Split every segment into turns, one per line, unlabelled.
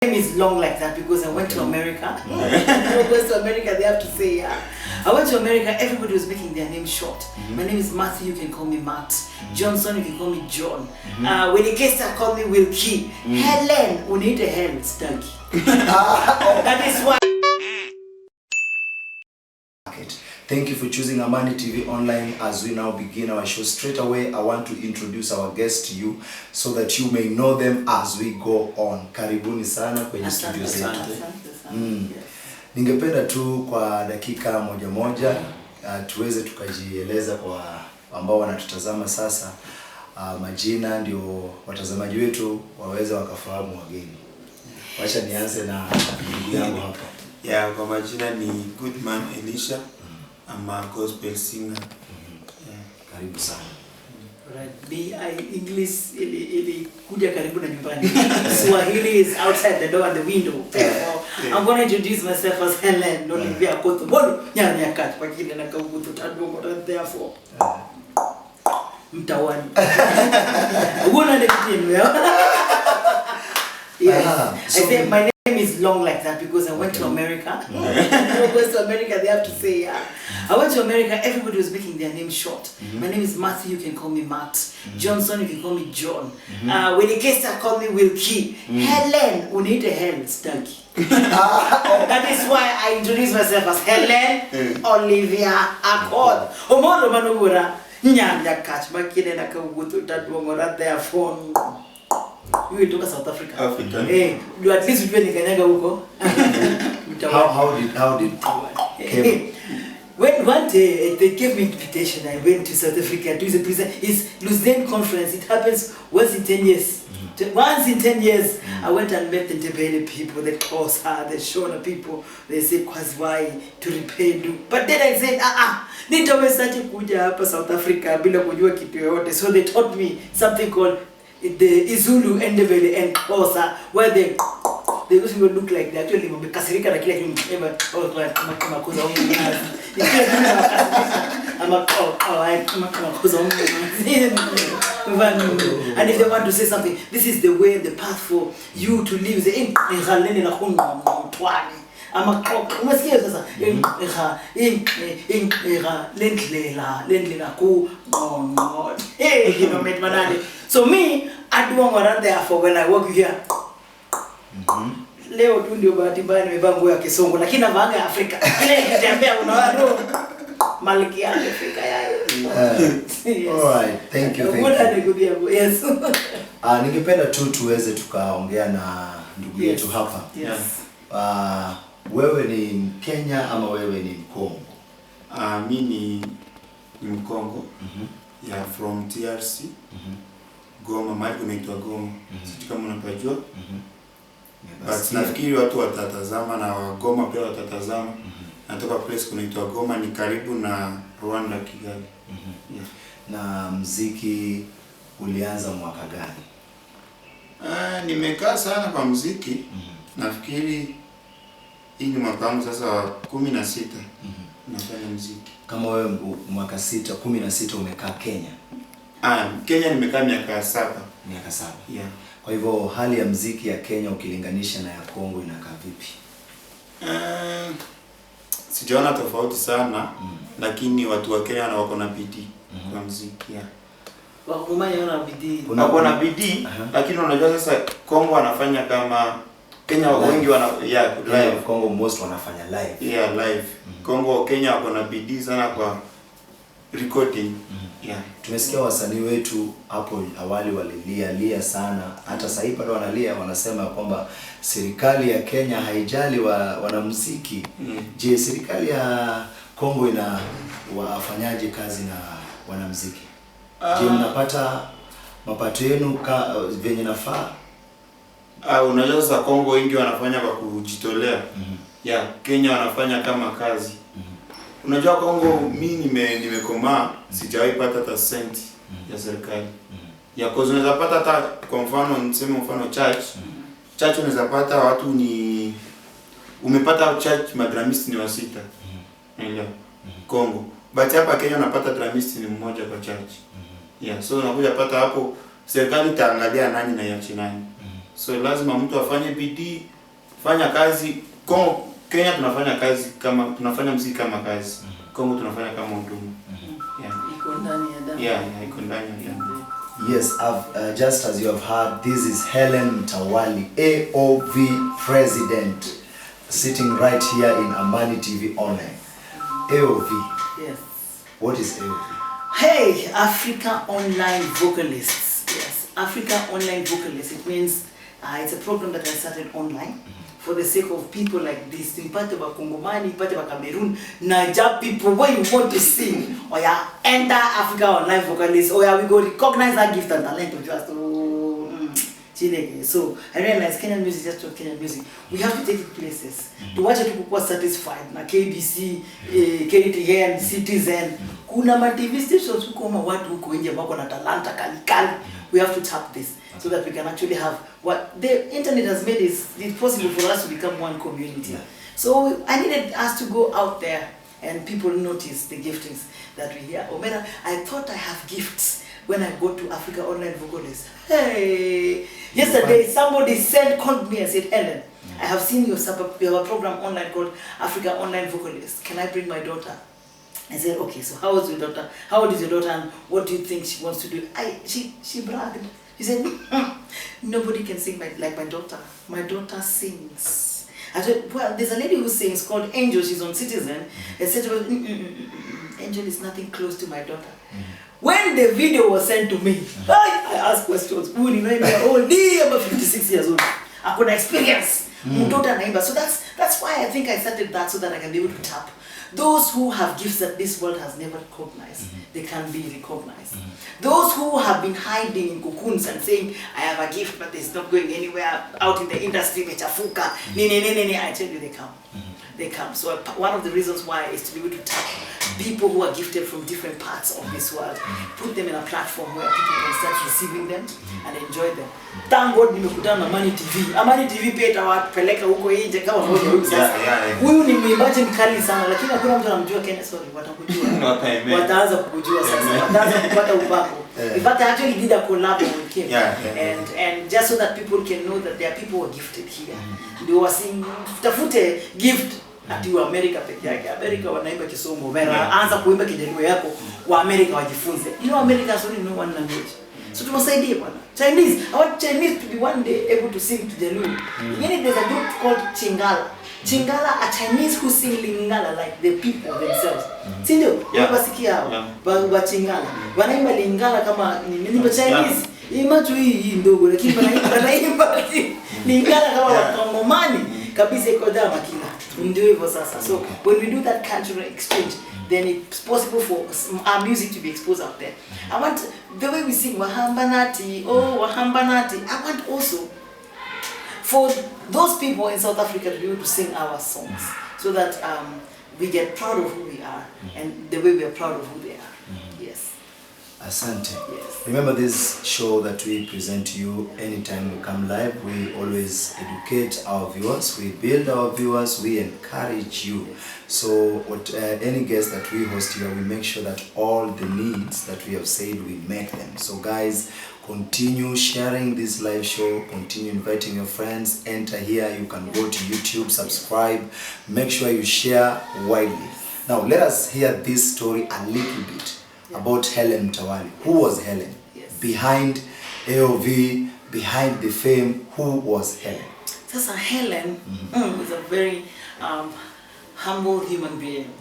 name is long like that because I went to America. Goes to America, they have to say, yeah. I went to America, everybody was making their name short. My name is Matthew, you can call me Matt. Johnson, you can call me John. When it gets to call me Wilkie. Helen, we need a Helens, donkey. That is why.
Thank you for choosing Amani TV Online. As we now begin our show, straight away I want to introduce our guests to you so that you may know them as we go on. Karibuni sana kwenye studio zetu. Ningependa tu kwa dakika moja tuweze tukajieleza kwa ambao wanatutazama sasa. Majina ndio watazamaji wetu waweze wakafahamu wageni. Wacha nianze na ndugu yangu hapa.
Yeah, kwa majina ni Goodman Elisha. I'm a gospel singer.
Karibu sana.
Right. English ili kuja karibu na nyumbani. Swahili is outside the door and the window. I'm going to introduce myself as Helen. Olivia Koto. Bolo nyanya kati kwa kile na kaugutu tadongo therefore. Mtawali. Unaona nini leo? Yes. I say my name is long like that because I went to America. Goes to America, they have to say, yeah. I went to America, everybody was making their name short. My name is Matthew, you can call me Matt. Johnson, you can call me John. When it gets to call me Wilkie. Helen, we need a Helens, donkey. That is why I introduce myself as Helen Olivia Accord. Omolo manugura nyanya catch makine na kaugutu tadwongora therefore. You will talk South Africa.
Africa.
Hey, you at least you nikanyaga huko.
How did
when one day they gave me invitation, I went to South Africa to the prison. It's Lucerne conference. It happens once in 10 years. Once in 10 years, I went and met the Ndebele people, the Xhosa, the Shona people. They say Kwazwai to repay do. But then I said, nitaweza kuja hapa South Africa bila kujua kitu yote. So they taught me something called the Izulu, Ndebele and Xhosa, where they used to look like that. Actually, wamekasirika na kila kitu kama kama kuza wangu. And if they want to say something, this is the way, the path for you to live. The in Helens na khunwa mtwani. Umasikia sasa lendlela ku no. Hey, you know, mate manani. So me, I do want there for when I work here. Leo tu ndio bahati mbaya nimevaa nguo ya Kisongo lakini navaa ya Afrika. Ile kitembea unaona malkia ya Afrika yayo.
Alright, thank you.
Yes.
Ningependa tu tuweze tukaongea na ndugu yetu hapa.
Yes.
Wewe ni Mkenya ama wewe ni Mkongo?
Mimi ni Mkongo. Yeah, from TRC. Goma, mahali kunaitwa Goma. Sijui kama unapajua. But nafikiri watu watatazama na Goma pia watatazama. Natoka place kunaitwa Goma, ni karibu na Rwanda, Kigali. Yeah.
Na muziki ulianza mwaka gani?
Nimekaa sana kwa muziki. Nafikiri hii ni mwaka wangu sasa wa 16. Nafanya muziki.
Kama wewe mwaka 16 umekaa Kenya?
Kenya nimekaa miaka 7.
Miaka 7.
Yeah.
Kwa hivyo hali ya muziki ya Kenya ukilinganisha na ya Kongo inakaa vipi?
Sijaona tofauti sana, lakini watu wa Kenya wako na bidii kwa muziki. Yeah. Wako na bidii, lakini unajua sasa Kongo wanafanya kama Kenya wengi live.
Kongo most wanafanya live.
Yeah, live. Kongo Kenya wako na bidii sana kwa recording. Yeah.
Tumesikia wasanii wetu hapo awali walilia sana, hata sasa hivi bado wanalia, wanasema kwamba serikali ya Kenya haijali wanamuziki. Je, serikali ya Kongo ina wafanyaje kazi na wanamuziki? Je, mnapata mapato yenu venye nafaa?
Unajua sasa Kongo wengi wanafanya kwa kujitolea. Yeah, Kenya wanafanya kama kazi. Unajua Kongo mimi nimekomaa sijawahi pata hata senti ya serikali. Ya cause unaweza pata hata kwa mfano niseme mfano church unaweza pata watu ni umepata church madramist ni 6. Unaelewa? Kongo. But hapa Kenya unapata dramist ni mmoja kwa church. Yeah, so unakuja pata hapo serikali itaangalia nani na iache nani. So lazima mtu afanye bidii, fanya kazi. Kenya tunafanya kazi kama tunafanya muziki kama kazi. Kongo tunafanya kama huduma. Yeah.
Iko ndani ya damu.
Yeah, iko ndani ya damu.
Yes, just as you have heard, this is Helen Mtawali, AOV President, sitting right here in Amani TV Online. AOV.
Yes.
What is AOV?
Hey, Africa Online Vocalists. Yes, Africa Online Vocalists. It means it's a program that I started online for the sake of people like this. Ipate wa Kongomani, ipate wa Cameroon, Niger people, where you want to sing. Or yeah, enter Africa Online Vocalists. Or yeah, we go recognize that gift and talent of yours. So I realized Kenyan music is just not Kenyan music. We have to take it places. To watch it to be satisfied. Na KBC, KTN, Citizen. Kuna ma TV stations huko ma watu huko nje ambao na talanta kali. We have to tap this so that we can actually have what the internet has made is possible for us to become one community.
Yeah.
So I needed us to go out there and people notice the giftings that we hear. Omera, I thought I have gifts when I go to Africa Online Vocalists. Hey, yesterday somebody called me and said, Helen, I have seen you have a program online called Africa Online Vocalists. Can I bring my daughter? I said, okay, so how old is your daughter? How old is your daughter and what do you think she wants to do? She bragged. She said, nobody can sing like my daughter. My daughter sings. I said, well, there's a lady who sings called Angel. She's on Citizen. I said, well, Angel is nothing close to my daughter. When the video was sent to me, I asked questions. Who you know me? I'm 56 years old. I could experience. So that's why I think I started that so that I can be able to tap those who have gifts that this world has never recognized. They can be recognized. Those who have been hiding in cocoons and saying, I have a gift but it's not going anywhere out in the industry, mechafuka, I tell you they come. They come. So one of the reasons why is to be able to tap people who are gifted from different parts of this world, put them in a platform where people can start receiving them and enjoy them. Thank God nimekutana na Amani TV. Amani TV pia itawapeleka huko nje kama moja huyu sasa. Huyu ni mwimbaji mkali sana lakini hakuna mtu anamjua Kenya, sorry, watakujua. Wataanza kukujua sasa. Wataanza kupata upako. In fact, I actually did a collab with him. And just so that people can know that there are people who are gifted here. Ndio wasing tafute gift ati wa America peke yake. America wanaimba Kisomo, Vera anza kuimba Kijaluo yako, wa America wajifunze. You know Americans only know one language. So tuwasaidie bwana. Chinese, I want Chinese to be one day able to sing Kijaluo. There's a group called Chingala. Chingala are Chinese who sing Lingala like the people themselves. Sindio? Wasikia hao. Wa Chingala. Wanaimba Lingala kama ni Chinese. Imatu hii ndogo lakini wanaimba Lingala kama Wakongomani kabisa iko dawa makina. Ndio hivyo sasa. So when we do that cultural exchange, then it's possible for our music to be exposed out there. I want the way we sing Wahambanati, Wahambanati. I want also for those people in South Africa to be able to sing our songs so that we get proud of who we are and the way we are proud of who they are. Yes.
Asante.
Yes.
Remember this show that we present to you anytime we come live. We always educate our viewers, we build our viewers, we encourage you. So any guest that we host here, we make sure that all the needs that we have said, we make them. So guys, continue sharing this live show, continue inviting your friends, enter here, you can go to YouTube, subscribe, make sure you share widely. Now let us hear this story a little bit about Helen Mtawali. Who was Helen?
Yes.
Behind AOV, behind the fame, who was Helen?
Sasa Helen was a very humble human being.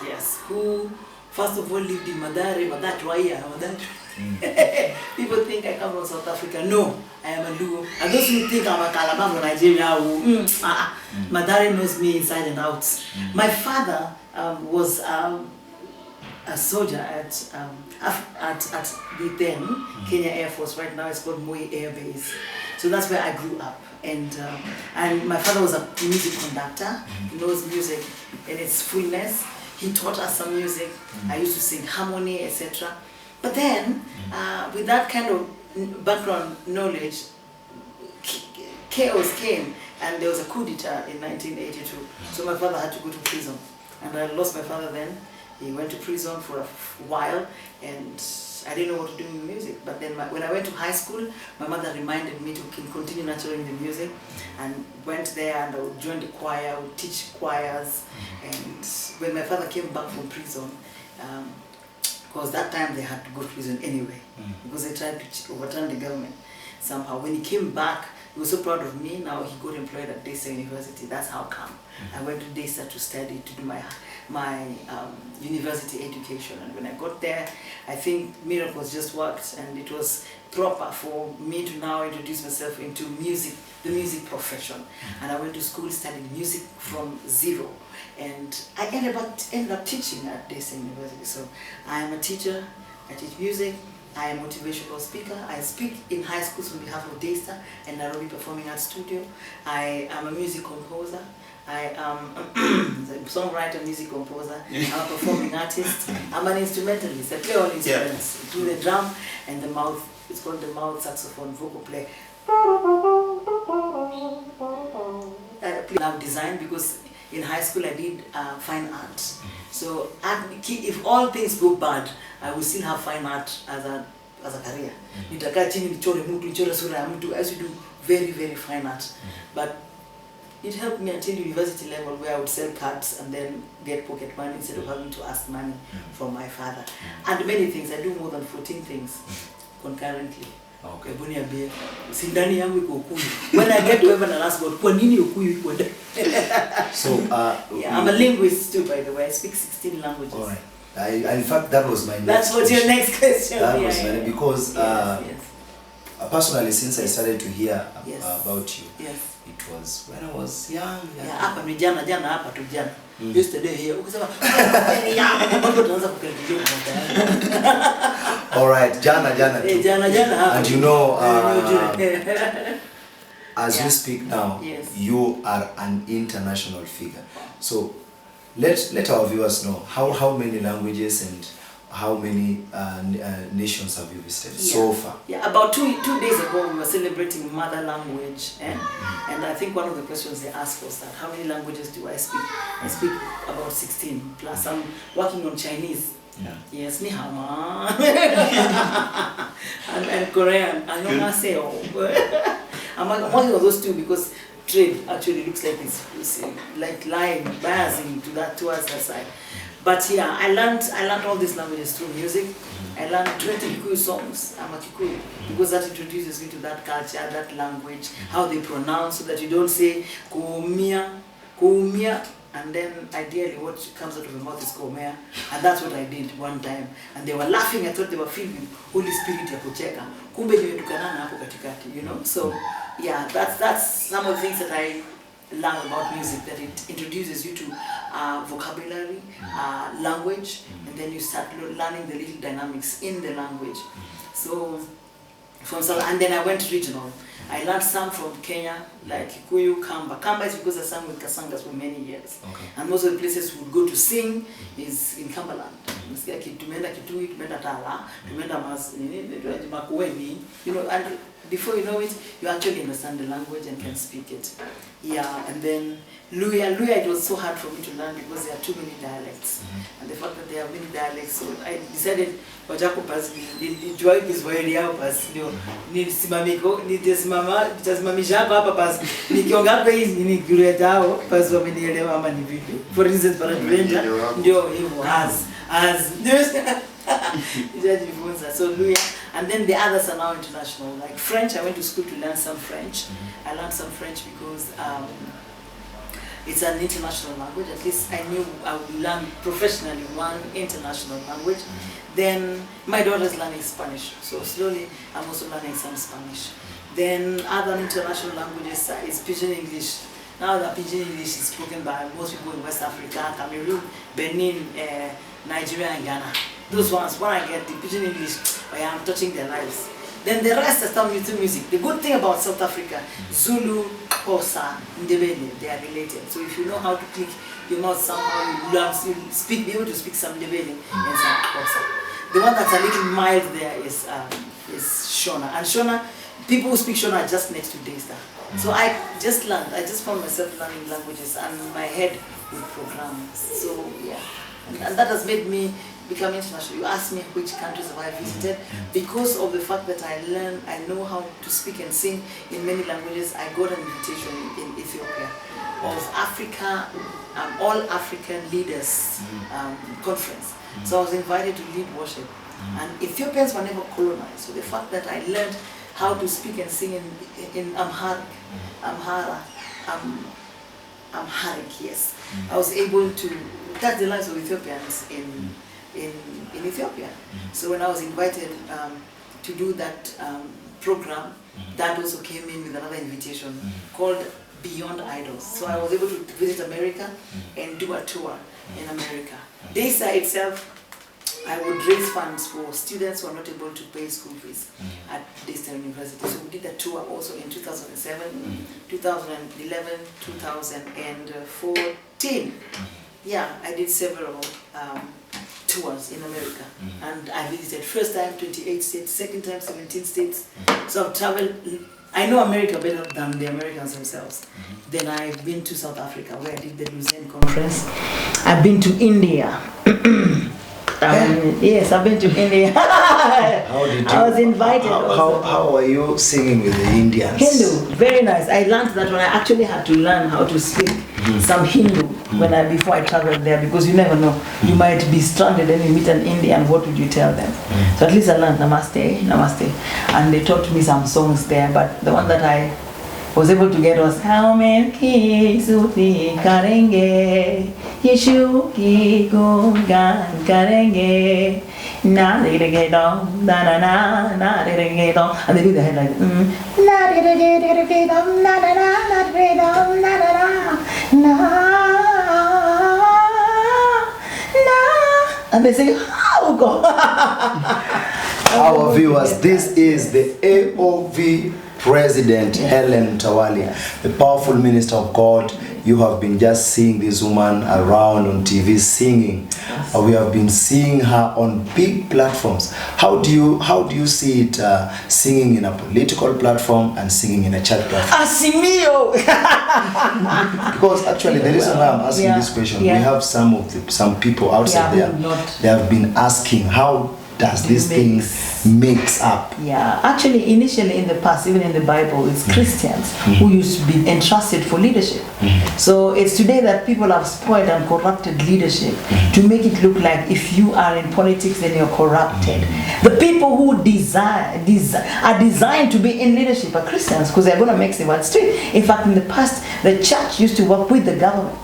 Yes, who first of all lived in Madare. People think I come from South Africa. No, I am a Luo. And those who think I'm a Calabar from Nigeria, Madare knows me inside and out. My father was a soldier at the then Kenya Air Force. Right now it's called Moi Air Base. So that's where I grew up. And my father was a music conductor. He knows music in its fullness. He taught us some music. I used to sing harmony, etc. But then, with that kind of background knowledge, chaos came, and there was a coup d'etat in 1982. So my father had to go to prison, and I lost my father then. He went to prison for a while, and I didn't know what to do in music. But then when I went to high school, my mother reminded me to continue nurturing the music, and went there and I would join the choir, I would teach choirs. And when my father came back from prison, because that time they had to go to prison anyway, because they tried to overturn the government somehow. When he came back, he was so proud of me. Now he got employed at Desa University. That's how come. I went to Desa to study, to do my university education. And when I got there, I think miracles just worked, and it was proper for me to now introduce myself into music, the music profession. And I went to school studying music from zero. And I ended up teaching at Desa University. So I am a teacher, I teach music, I am a motivational speaker. I speak in high schools on behalf of Desa and Nairobi Performing Arts Studio. I am a music composer. I am a songwriter, music composer. I'm a performing artist. I'm an instrumentalist. I play all instruments. Do the drum and the mouth. It's called the mouth saxophone vocal play. I play now design because in high school I did fine arts. So if all things go bad, I will still have fine art as a career. Nitakaa chini nichore mtu, nichore sura ya mtu, as you do very, very fine art. But it helped me until university level, where I would sell cards and then get pocket money instead of having to ask money from my father. And many things. I do more than 14 things concurrently.
Okay.
Sindani yangu iko Ukuyu. When I get to heaven and ask God, kwa nini Ukuyu iko ndani?
So
yeah, I'm a linguist too, by the way. I speak 16 languages.
All right. In fact, that was my next
That's what your next question.
That was my because
yes.
Personally, since I started to hear about you,
yes.
it was when I was young.
Yeah, hapa ni jana hapa tu jana. Yesterday here, ukisema mambo tunaanza kukelekea kwa.
All right, jana
hapa.
And you know, as you speak now,
yes.
you are an international figure. So let our viewers know how many languages and how many nations have you visited so far?
Yeah, about two days ago we were celebrating mother language, and I think one of the questions they asked was that how many languages do I speak? I speak about 16 plus. I'm working on Chinese.
Yeah.
Yes, ni hao ma. and Korean. Annyeonghaseyo. I'm working on those two because trade actually looks like it's like lying, biasing towards that side. But yeah, I learned all these languages through music. I learned 20 Kikuyu songs. I'm a Kikuyu because that introduces me to that culture, that language, how they pronounce, so that you don't say kuumia, and then ideally what comes out of your mouth is komea. And that's what I did one time. And they were laughing. I thought they were filled with Holy Spirit ya kucheka. Kumbe nimetukana na hapo katikati, you know. So yeah, that's some of the things that I learn about music, that it introduces you to vocabulary, language, and then you start learning the little dynamics in the language. So and then I went regional. I learned some from Kenya, like Kikuyu, Kamba. Kamba is because I sang with Kasangas for many years. Okay. And most of the places we would go to sing is in Kambaland. Tumeenda Kitui, tumeenda Tala, tumeenda Makueni, you know, and before you know it, you actually understand the language and can speak it. Yeah, and then Luya, it was so hard for me to learn because there are too many dialects. And the fact that there are many dialects, so I decided, wajakupas, nijuai Kiswahili yao pas, nitasimamisha hapa pas, nikionga hapa hizi nikileta hao pas wamenielewa ama ni vipi. For instance, Paravenja ndio hivyo as so Luya, and then the others are now international. Like French, I went to school to learn some French. I learned some French because it's an international language. At least I knew I would learn professionally one international language. Then my daughter's learning Spanish, so slowly I'm also learning some Spanish. Then other international languages is Pidgin English. Now the Pidgin English is spoken by most people in West Africa, Cameroon, Benin, Nigeria and Ghana. Those ones, when I get the Pidgin English, I am touching their lives. Then the rest are some music. The good thing about South Africa, Zulu, Xhosa, Ndebele, they are related. So if you know how to click your mouth somehow, you learn, you be able to speak some Ndebele and some Xhosa. The one that's a little mild there is Shona. And Shona, people who speak Shona are just next to Daystar. So I just found myself learning languages and my head would program. So yeah. And that has made me become international. You asked me which countries have I visited. Because of the fact that I know how to speak and sing in many languages, I got an invitation in Ethiopia of Africa, all African leaders conference. So I was invited to lead worship. And Ethiopians were never colonized. So the fact that I learned how to speak and sing in Amharic, yes. I was able to touch the lives of Ethiopians in Ethiopia. So when I was invited to do that program, that also came in with another invitation called Beyond Idols. So I was able to visit America and do a tour in America. Dayside itself, I would raise funds for students who are not able to pay school fees at Dayside University. So we did a tour also in 2007, 2011, 2014. Yeah, I did several tours in America. And I visited first time 28 states, second time 17 states. So I've traveled, I know America better than the Americans themselves. Then I've been to South Africa where I did the Lucerne conference. I've been to India. Yes, I've been to India.
How did you,
I was invited.
How are you singing with the Indians?
Hindu, very nice. I learned that when I actually had to learn how to speak some Hindu before I traveled there, because you never know. You might be stranded and you meet an Indian, what would you tell them? So at least I learned Namaste, Namaste. And they taught me some songs there, but the one that I was able to get was How Ki Suti Karenge Yeshu Ki Gungan Karenge Na de ge dom na na na na de ge dom, and they do the head like na de ge dom na na na na de dom na na na na, and they say how God.
Our viewers, this is the AOV President Helen Mtawali, the powerful minister of God. You have been just seeing this woman around on TV singing. We have been seeing her on big platforms. How do you see it singing in a political platform and singing in a church platform?
Asimio.
Because actually the reason why I'm asking this question, we have some people outside there. They have been asking how does this thing mix up?
Yeah, actually initially in the past, even in the Bible, it's Christians who used to be entrusted for leadership. So it's today that people have spoiled and corrupted leadership to make it look like if you are in politics then you're corrupted. The people who are designed to be in leadership are Christians, because they're going to make the world straight. In fact, in the past, the church used to work with the government.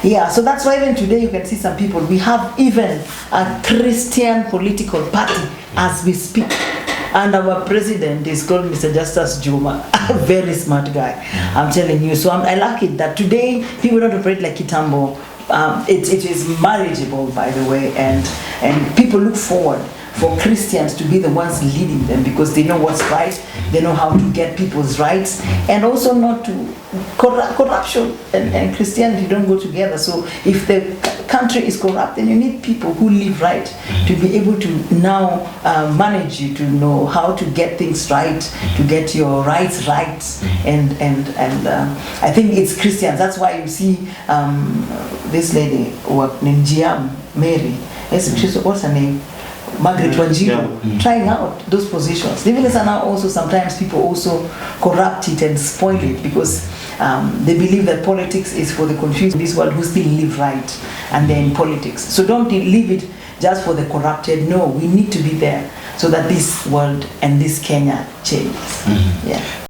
Yeah, so that's why even today you can see some people, we have even a Christian political party as we speak. And our president is called Mr. Justice Juma, a very smart guy, I'm telling you. So I like it that today people don't operate like Kitambo. It is marriageable, by the way, and people look forward for Christians to be the ones leading them, because they know what's right, they know how to get people's rights, and also not to corruption and Christianity don't go together. So if the country is corrupt, then you need people who live right to be able to now manage you, to know how to get things right, to get your rights right, and I think it's Christians. That's why you see this lady, Ninjiam Mary, what's her name? Margaret Wanjiru, trying out those positions. The evidence are now also sometimes people also corrupt it and spoil it, because they believe that politics is for the confused in this world who still live right and they're in politics. So don't leave it just for the corrupted. No, we need to be there so that this world and this Kenya changes. Yeah.